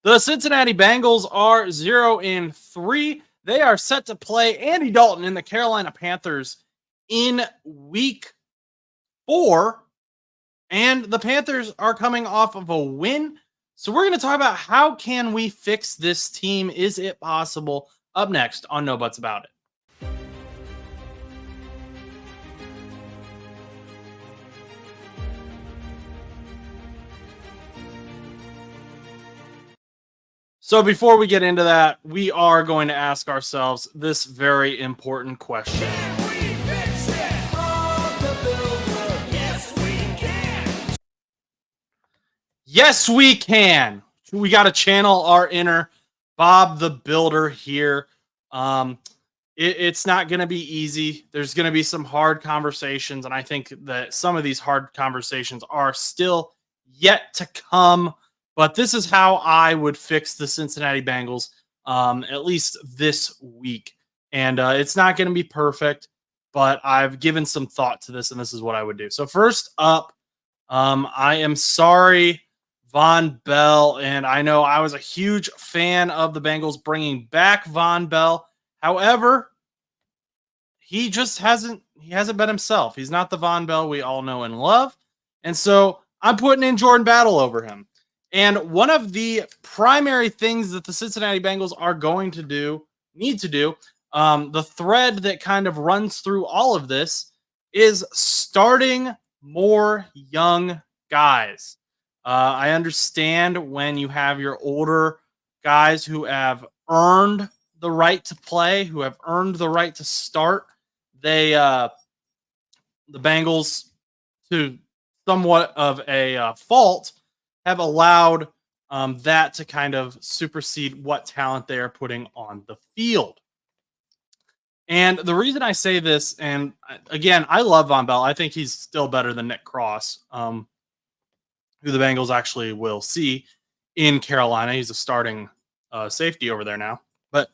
The Cincinnati Bengals are 0-3. They are set to play Andy Dalton in the Carolina Panthers in week 4. And the Panthers are coming off of a win. So we're going to talk about how can we fix this team? Is it possible? Up next on No Buts About It. So before we get into that, we are going to ask ourselves this very important question. Yes, we can. We got to channel our inner Bob the Builder here. It's not going to be easy. There's going to be some hard conversations, and I think that some of these hard conversations are still yet to come. But this is how I would fix the Cincinnati Bengals, at least this week. And it's not going to be perfect, but I've given some thought to this, and this is what I would do. So first up, I am sorry, Von Bell, and I know I was a huge fan of the Bengals bringing back Von Bell. However, he just hasn't been himself. He's not the Von Bell we all know and love. And so I'm putting in Jordan Battle over him. And one of the primary things that the Cincinnati Bengals are going to need to do, the thread that kind of runs through all of this is starting more young guys. I understand when you have your older guys who have earned the right to play, who have earned the right to start, the Bengals, to somewhat of a fault, have allowed that to kind of supersede what talent they are putting on the field. And the reason I say this, and again, I love Von Bell. I think he's still better than Nick Cross, who the Bengals actually will see in Carolina. He's a starting safety over there now. But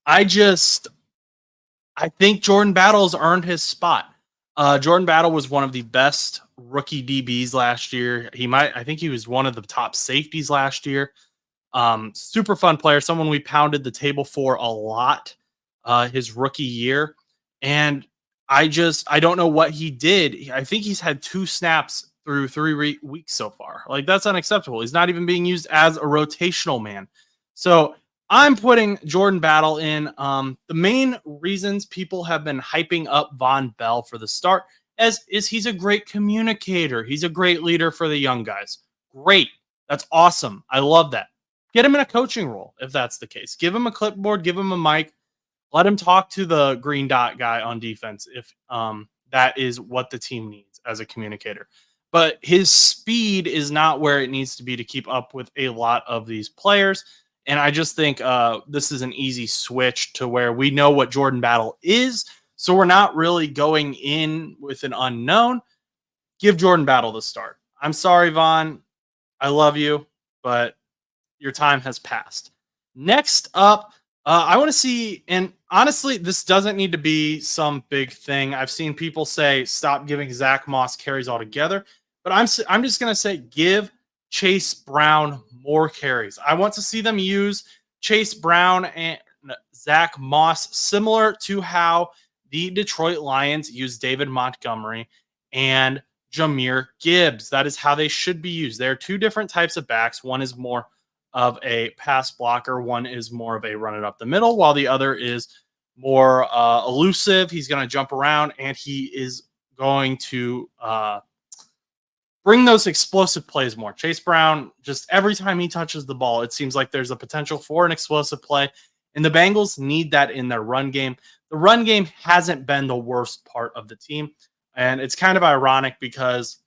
I think Jordan Battle has earned his spot. Jordan Battle was one of the best rookie DBs last year. I think he was one of the top safeties last year. Super fun player, someone we pounded the table for a lot his rookie year. And I don't know what he did. I think he's had 2 snaps through 3 weeks so far. Like, that's unacceptable. He's not even being used as a rotational man. So I'm putting Jordan Battle in. The main reasons people have been hyping up Von Bell for the start is he's a great communicator. He's a great leader for the young guys. Great. That's awesome. I love that. Get him in a coaching role if that's the case. Give him a clipboard. Give him a mic. Let him talk to the green dot guy on defense if that is what the team needs as a communicator. But his speed is not where it needs to be to keep up with a lot of these players. And I just think this is an easy switch to where we know what Jordan Battle is. So we're not really going in with an unknown. Give Jordan Battle the start. I'm sorry, Von. I love you, but your time has passed. Next up, I want to see, and honestly, this doesn't need to be some big thing. I've seen people say stop giving Zach Moss carries altogether, but I'm just going to say give Chase Brown more carries. I want to see them use Chase Brown and Zach Moss similar to how the Detroit Lions use David Montgomery and Jahmyr Gibbs. That is how they should be used. There are 2 different types of backs. One is more of a pass blocker. One is more of a run it up the middle, while the other is more elusive. He's going to jump around, and he is going to bring those explosive plays more. Chase Brown, just every time he touches the ball, it seems like there's a potential for an explosive play, and the Bengals need that in their run game. The run game hasn't been the worst part of the team, and it's kind of ironic because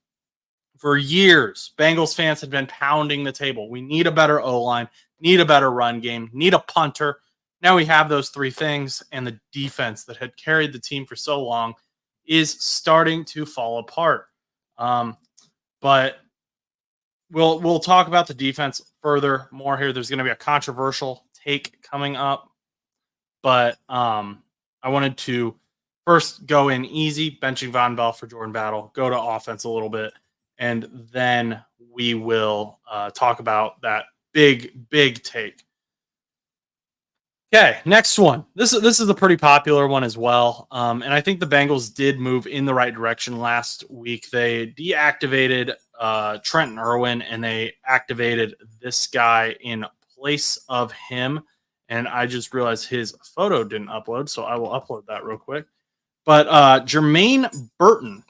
for years, Bengals fans had been pounding the table. We need a better O-line, need a better run game, need a punter. Now we have those 3 things, and the defense that had carried the team for so long is starting to fall apart. But we'll talk about the defense further more here. There's going to be a controversial take coming up, but I wanted to first go in easy, benching Von Bell for Jordan Battle, go to offense a little bit, and then we will talk about that big take. Okay, next one. This is a pretty popular one as well, and I think the Bengals did move in the right direction last week. They deactivated Trenton Irwin and they activated this guy in place of him. And I just realized his photo didn't upload, so I will upload that real quick. But Jermaine Burton,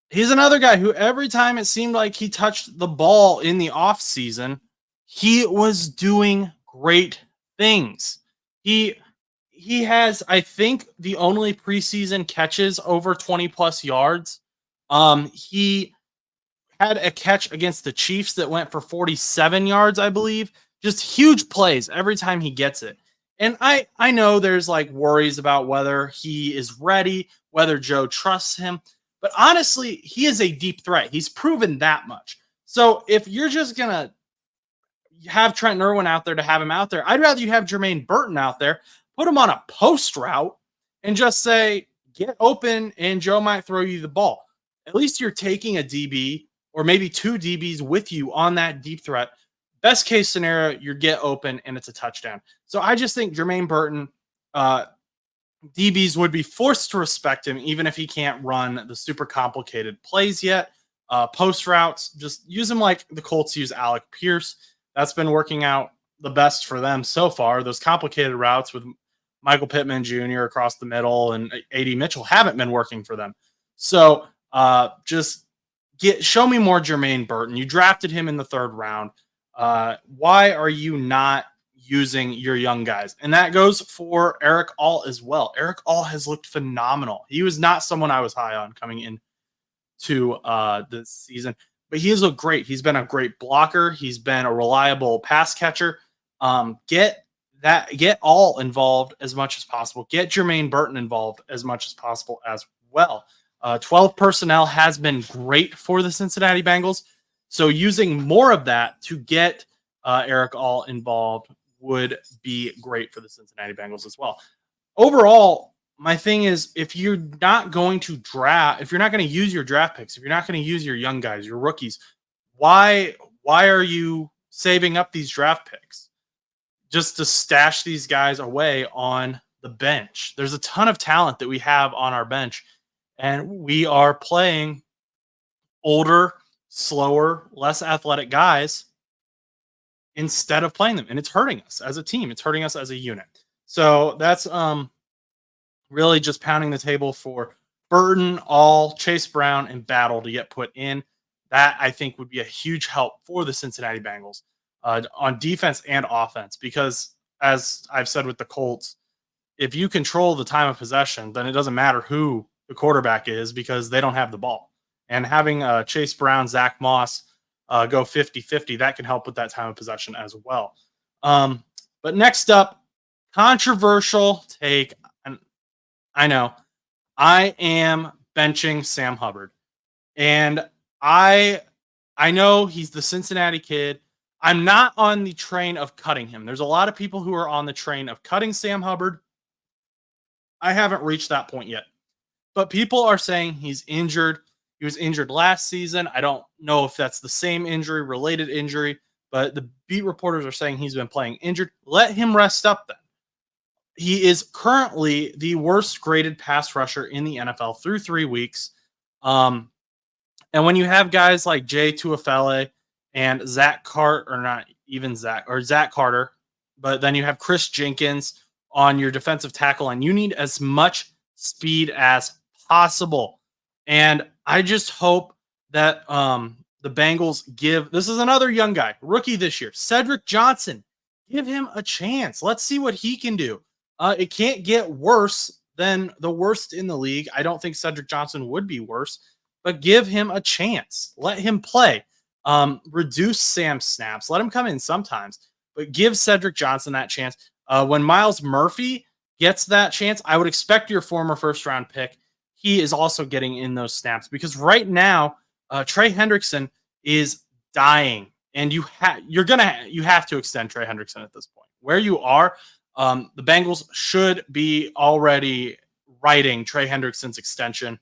he's another guy who every time it seemed like he touched the ball in the offseason, he was doing great things. He he has, I think, the only preseason catches over 20 plus yards. He had a catch against the Chiefs that went for 47 yards, I believe. Just huge plays every time he gets it. And I know there's like worries about whether he is ready, whether Joe trusts him, but honestly, he is a deep threat. He's proven that much. So if you're just gonna have Trent Irwin out there to have him out there, I'd rather you have Jermaine Burton out there, put him on a post route, and just say, get open, and Joe might throw you the ball. At least you're taking a DB or maybe two DBs with you on that deep threat. Best case scenario, you get open and it's a touchdown. So I just think Jermaine Burton, DBs would be forced to respect him, even if he can't run the super complicated plays yet. Post routes, just use him like the Colts use Alec Pierce. That's been working out the best for them so far. Those complicated routes with Michael Pittman Jr. across the middle and A.D. Mitchell haven't been working for them. So just show me more Jermaine Burton. You drafted him in the third round. Why are you not using your young guys? And that goes for Eric All as well. Eric All has looked phenomenal. He was not someone I was high on coming in to this season, but he has looked great. He's been a great blocker. He's been a reliable pass catcher. Get All involved as much as possible. Get Jermaine Burton involved as much as possible as well. 12 personnel has been great for the Cincinnati Bengals. So using more of that to get Eric All involved would be great for the Cincinnati Bengals as well. Overall, my thing is, if you're not going to draft, if you're not going to use your draft picks, if you're not going to use your young guys, your rookies, why are you saving up these draft picks? Just to stash these guys away on the bench. There's a ton of talent that we have on our bench, and we are playing older, slower, less athletic guys instead of playing them. And it's hurting us as a team. It's hurting us as a unit. So that's really just pounding the table for Burton, All, Chase Brown, and Battle to get put in. That, I think, would be a huge help for the Cincinnati Bengals on defense and offense. Because, as I've said with the Colts, if you control the time of possession, then it doesn't matter who the quarterback is because they don't have the ball. And having Chase Brown, Zach Moss go 50-50, that can help with that time of possession as well. But next up, controversial take. I know. I am benching Sam Hubbard. And I know he's the Cincinnati kid. I'm not on the train of cutting him. There's a lot of people who are on the train of cutting Sam Hubbard. I haven't reached that point yet. But people are saying he's injured. He was injured last season. I don't know if that's the same injury, related injury, but the beat reporters are saying he's been playing injured. Let him rest up then. He is currently the worst graded pass rusher in the NFL through 3 weeks. And when you have guys like Jay Tuafele and Zach Carter, Zach Carter, but then you have Chris Jenkins on your defensive tackle line, you need as much speed as possible. And I just hope that the Bengals this is another young guy, rookie this year, Cedric Johnson. Give him a chance. Let's see what he can do. It can't get worse than the worst in the league. I don't think Cedric Johnson would be worse, but give him a chance. Let him play. Reduce Sam's snaps. Let him come in sometimes, but give Cedric Johnson that chance. When Miles Murphy gets that chance, I would expect your former first-round pick. He is also getting in those snaps because right now, Trey Hendrickson is dying, and you have to extend Trey Hendrickson at this point. Where you are, the Bengals should be already writing Trey Hendrickson's extension.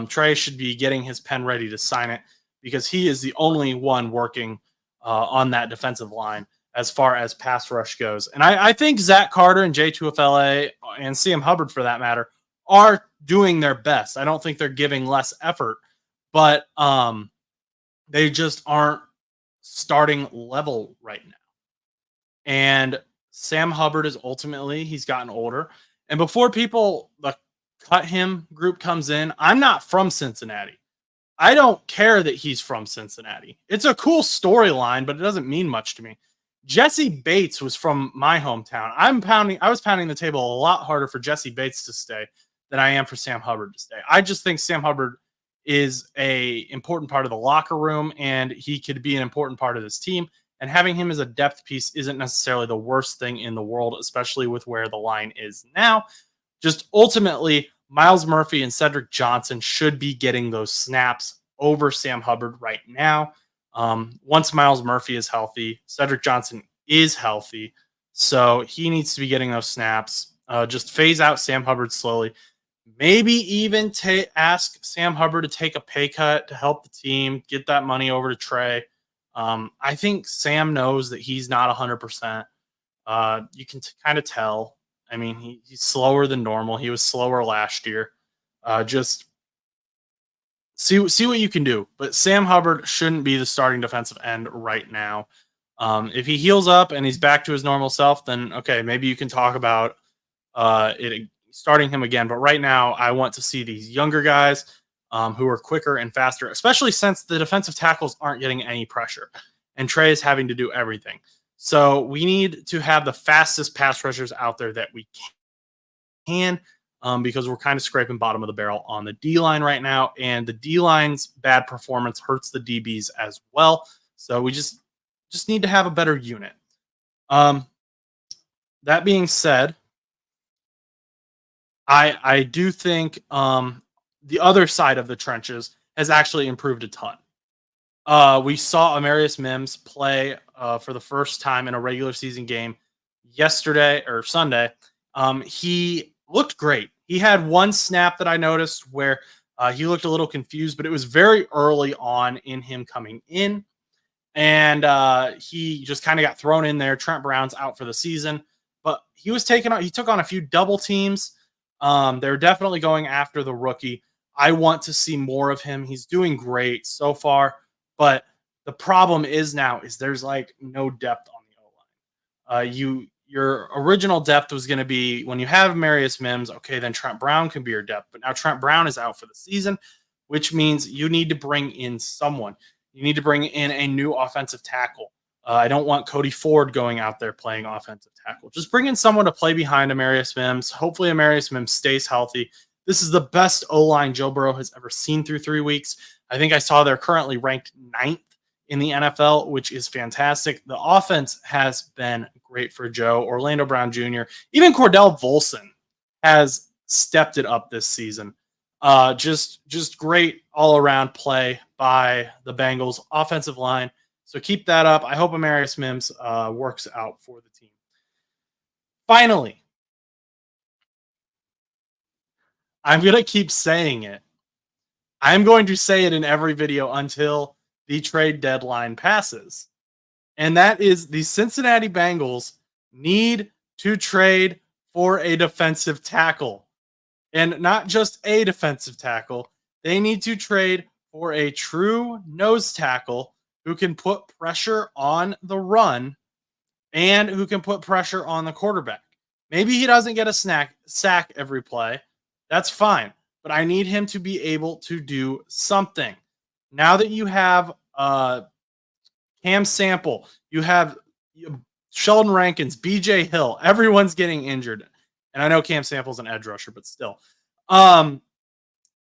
Trey should be getting his pen ready to sign it because he is the only one working on that defensive line as far as pass rush goes. And I think Zach Carter and J2FLA and CM Hubbard, for that matter, are doing their best. I don't think they're giving less effort, but they just aren't starting level right now. And Sam Hubbard is ultimately, he's gotten older. And before people, the cut him group comes in, I'm not from Cincinnati. I don't care that he's from Cincinnati. It's a cool storyline, but it doesn't mean much to me. Jesse Bates was from my hometown. I was pounding the table a lot harder for Jesse Bates to stay than I am for Sam Hubbard to stay. I just think Sam Hubbard is a important part of the locker room, and he could be an important part of this team. And having him as a depth piece isn't necessarily the worst thing in the world, especially with where the line is now. Just ultimately, Miles Murphy and Cedric Johnson should be getting those snaps over Sam Hubbard right now. Once Miles Murphy is healthy, Cedric Johnson is healthy, so he needs to be getting those snaps. Just phase out Sam Hubbard slowly. Maybe even ask Sam Hubbard to take a pay cut to help the team, get that money over to Trey. I think Sam knows that he's not 100%. You can kind of tell. I mean, he's slower than normal. He was slower last year. Just see what you can do. But Sam Hubbard shouldn't be the starting defensive end right now. If he heals up and he's back to his normal self, then okay, maybe you can talk about starting him again. But right now, I want to see these younger guys who are quicker and faster, especially since the defensive tackles aren't getting any pressure and Trey is having to do everything. So we need to have the fastest pass rushers out there that we can, because we're kind of scraping bottom of the barrel on the D-line right now, and the D-line's bad performance hurts the DBs as well. So we just need to have a better unit. That being said, I do think the other side of the trenches has actually improved a ton. We saw Amarius Mims play for the first time in a regular season game yesterday or Sunday. He looked great. He had one snap that I noticed where he looked a little confused, but it was very early on in him coming in. And he just kind of got thrown in there. Trent Brown's out for the season, but he took on a few double teams. They're definitely going after the rookie. I want to see more of him. He's doing great so far, but the problem is there's like no depth on the O-line. Your original depth was going to be when you have Marius Mims. Okay, then Trent Brown can be your depth, but now Trent Brown is out for the season, which means you need to bring in someone. You need to bring in a new offensive tackle. I don't want Cody Ford going out there playing offensive tackle. Just bring in someone to play behind Amarius Mims. Hopefully Amarius Mims stays healthy. This is the best O-line Joe Burrow has ever seen through 3 weeks. I think I saw they're currently ranked 9th in the NFL, which is fantastic. The offense has been great for Joe. Orlando Brown Jr., even Cordell Volson has stepped it up this season. Just great all-around play by the Bengals offensive line. So keep that up. I hope Amarius Mims works out for the team. Finally, I'm going to keep saying it. I'm going to say it in every video until the trade deadline passes. And that is the Cincinnati Bengals need to trade for a defensive tackle. And not just a defensive tackle. They need to trade for a true nose tackle who can put pressure on the run and who can put pressure on the quarterback. Maybe he doesn't get a sack every play. That's fine. But I need him to be able to do something. Now that you have Cam Sample, you have Sheldon Rankins, BJ Hill, everyone's getting injured. And I know Cam Sample's an edge rusher, but still.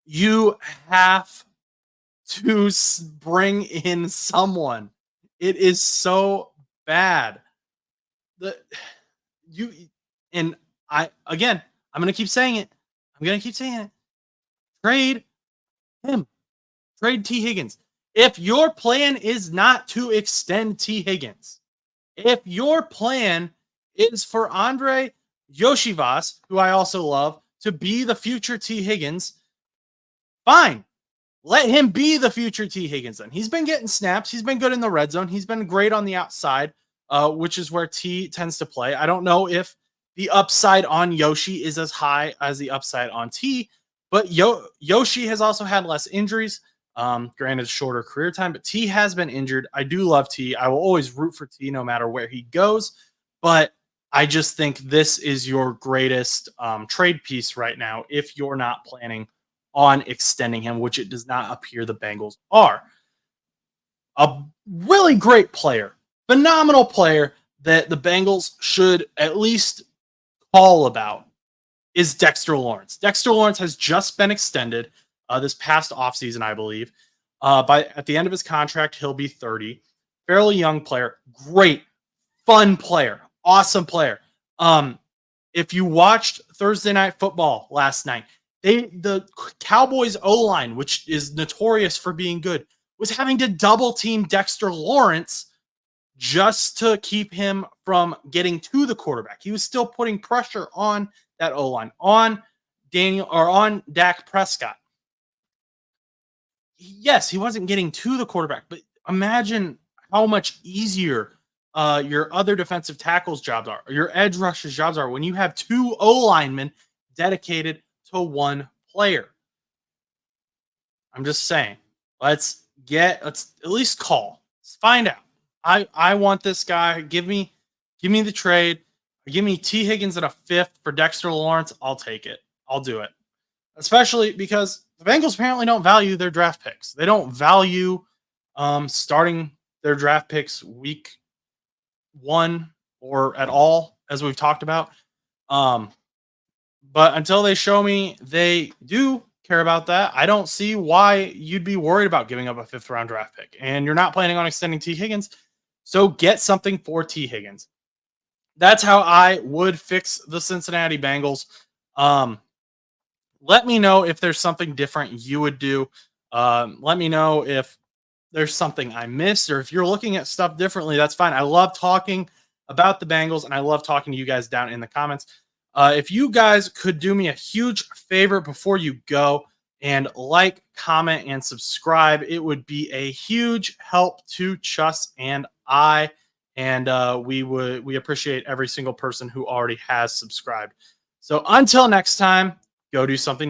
You have to bring in someone. It is so bad. I'm going to keep saying it. Trade him. Trade T. Higgins. If your plan is not to extend T. Higgins, if your plan is for Andre Yoshivas, who I also love, to be the future T. Higgins, fine. Let him be the future T. Higgins then. He's been getting snaps. He's been good in the red zone. He's been great on the outside, which is where T tends to play. I don't know if the upside on Yoshi is as high as the upside on T, but Yoshi has also had less injuries. Granted, shorter career time, but T has been injured. I do love T. I will always root for T no matter where he goes, but I just think this is your greatest trade piece right now if you're not planning on extending him, which it does not appear the Bengals are. A really great player, phenomenal player that the Bengals should at least call about is Dexter Lawrence. Dexter Lawrence has just been extended this past offseason, I believe. At the end of his contract, he'll be 30. Fairly young player, great, fun player, awesome player. If you watched Thursday Night Football last night, the Cowboys O-line, which is notorious for being good, was having to double team Dexter Lawrence just to keep him from getting to the quarterback. He was still putting pressure on that O-line, on Dak Prescott. Yes, he wasn't getting to the quarterback, but imagine how much easier your other defensive tackles' jobs are, or your edge rushers' jobs are when you have two O linemen dedicated to one player. I'm just saying, let's at least call. Let's find out. I want this guy. Give me the trade. Give me T. Higgins at a 5th for Dexter Lawrence. I'll take it. I'll do it. Especially because the Bengals apparently don't value their draft picks. They don't value starting their draft picks week 1 or at all, as we've talked about. But until they show me they do care about that, I don't see why you'd be worried about giving up a 5th round draft pick. And you're not planning on extending T. Higgins, so get something for T. Higgins. That's how I would fix the Cincinnati Bengals. Let me know if there's something different you would do. Let me know if there's something I missed, or if you're looking at stuff differently. That's fine. I love talking about the Bengals, and I love talking to you guys down in the comments. If you guys could do me a huge favor before you go and like, comment, and subscribe, it would be a huge help to Chus and I. And we appreciate every single person who already has subscribed. So until next time, go do something